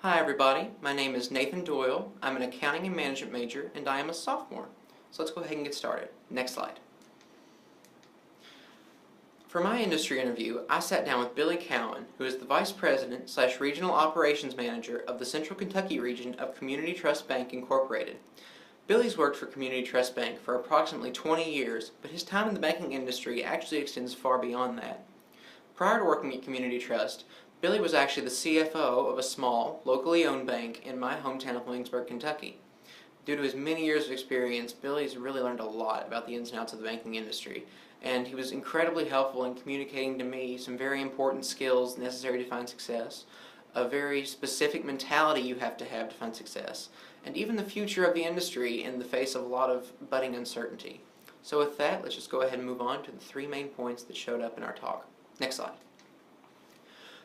Hi everybody, my name is Nathan Doyle. I'm an accounting and management major and I am a sophomore. So let's go ahead and get started. Next slide. For my industry interview, I sat down with Billy Cowan, who is the Vice President / Regional Operations Manager of the Central Kentucky region of Community Trust Bank Incorporated. Billy's worked for Community Trust Bank for approximately 20 years, but his time in the banking industry actually extends far beyond that. Prior to working at Community Trust, Billy was actually the CFO of a small, locally owned bank in my hometown of Williamsburg, Kentucky. Due to his many years of experience, Billy's really learned a lot about the ins and outs of the banking industry, and he was incredibly helpful in communicating to me some very important skills necessary to find success, a very specific mentality you have to find success, and even the future of the industry in the face of a lot of budding uncertainty. So with that, let's just go ahead and move on to the three main points that showed up in our talk. Next slide.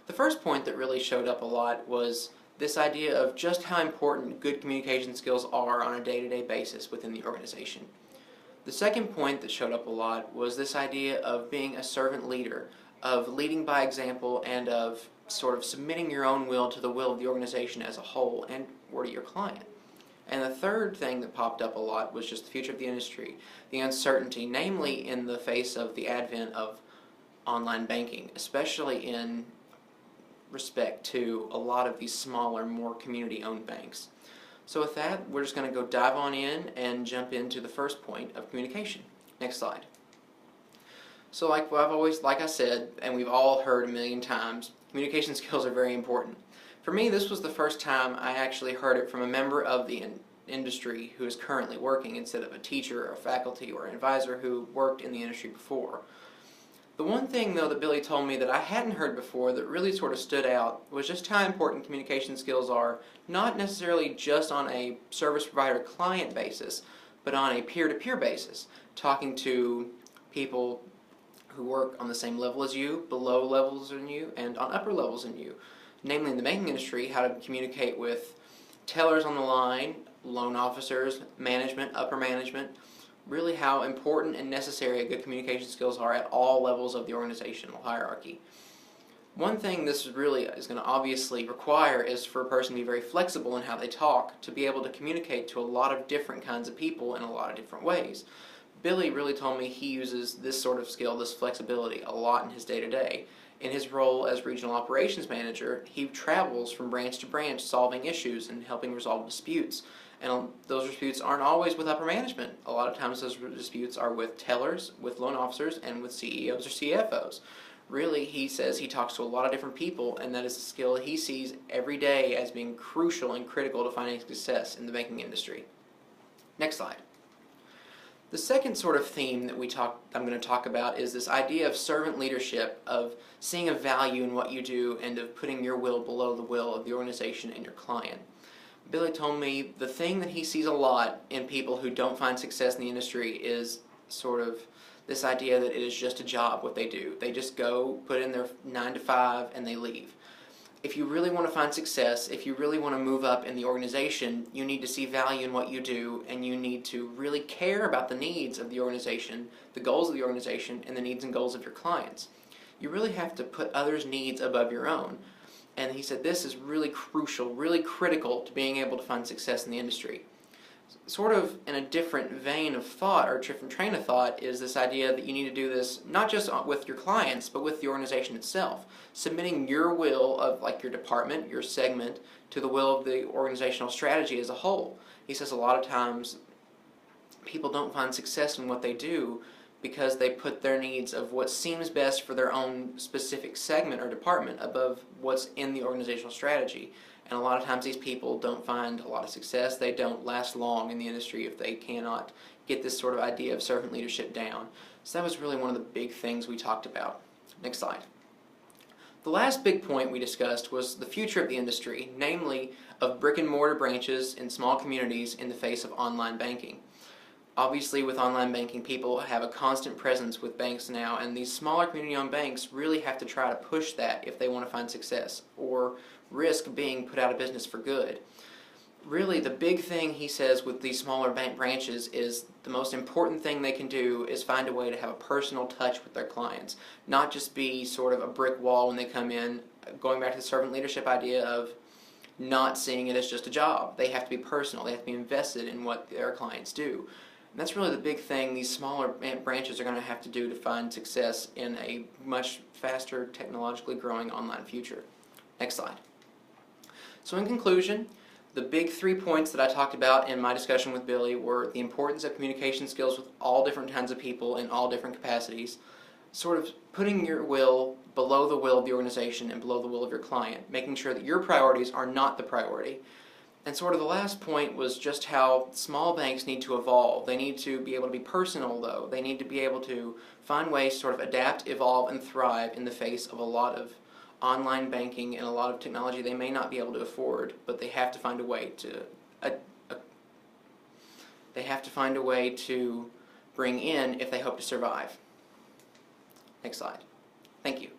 The first point that really showed up a lot was this idea of just how important good communication skills are on a day-to-day basis within the organization. The second point that showed up a lot was this idea of being a servant leader, of leading by example, and of sort of submitting your own will to the will of the organization as a whole and or to your client. And the third thing that popped up a lot was just the future of the industry, the uncertainty, namely in the face of the advent of online banking, especially in respect to a lot of these smaller, more community-owned banks. So with that, we're just going to go dive on in and jump into the first point of communication. Next slide. So like I said, and we've all heard a million times, communication skills are very important. For me, this was the first time I actually heard it from a member of the industry who is currently working instead of a teacher or faculty or an advisor who worked in the industry before. The one thing, though, that Billy told me that I hadn't heard before that really sort of stood out was just how important communication skills are, not necessarily just on a service provider-client basis, but on a peer-to-peer basis, talking to people who work on the same level as you, below levels than you, and on upper levels than you. Namely, in the banking industry, how to communicate with tellers on the line, loan officers, management, upper management, really how important and necessary good communication skills are at all levels of the organizational hierarchy. One thing this really is going to obviously require is for a person to be very flexible in how they talk, to be able to communicate to a lot of different kinds of people in a lot of different ways. Billy really told me he uses this sort of skill, this flexibility, a lot in his day-to-day. In his role as regional operations manager, he travels from branch to branch solving issues and helping resolve disputes. And those disputes aren't always with upper management. A lot of times those disputes are with tellers, with loan officers, and with CEOs or CFOs. Really, he says he talks to a lot of different people, and that is a skill he sees every day as being crucial and critical to finding success in the banking industry. Next slide. The second sort of theme that I'm going to talk about is this idea of servant leadership, of seeing a value in what you do and of putting your will below the will of the organization and your client. Billy told me the thing that he sees a lot in people who don't find success in the industry is sort of this idea that it is just a job what they do. They just go, put in their 9 to 5, and they leave. If you really want to find success, if you really want to move up in the organization, you need to see value in what you do, and you need to really care about the needs of the organization, the goals of the organization, and the needs and goals of your clients. You really have to put others' needs above your own. And he said this is really crucial, really critical to being able to find success in the industry. Sort of in a different vein of thought, or a different train of thought, is this idea that you need to do this not just with your clients, but with the organization itself. Submitting your will of like your department, your segment, to the will of the organizational strategy as a whole. He says a lot of times people don't find success in what they do because they put their needs of what seems best for their own specific segment or department above what's in the organizational strategy. And a lot of times these people don't find a lot of success. They don't last long in the industry if they cannot get this sort of idea of servant leadership down. So that was really one of the big things we talked about. Next slide. The last big point we discussed was the future of the industry, namely of brick and mortar branches in small communities in the face of online banking. Obviously, with online banking, people have a constant presence with banks now, and these smaller community-owned banks really have to try to push that if they want to find success, or risk being put out of business for good. Really, the big thing, he says, with these smaller bank branches is the most important thing they can do is find a way to have a personal touch with their clients, not just be sort of a brick wall when they come in, going back to the servant leadership idea of not seeing it as just a job. They have to be personal. They have to be invested in what their clients do. And that's really the big thing these smaller branches are going to have to do to find success in a much faster, technologically growing online future. Next slide. So in conclusion, the big 3 points that I talked about in my discussion with Billy were the importance of communication skills with all different kinds of people in all different capacities, sort of putting your will below the will of the organization and below the will of your client, making sure that your priorities are not the priority. And sort of the last point was just how small banks need to evolve. They need to be able to be personal, though. They need to be able to find ways to sort of adapt, evolve, and thrive in the face of a lot of online banking and a lot of technology they may not be able to afford, but they have to find a way to bring in if they hope to survive. Next slide. Thank you.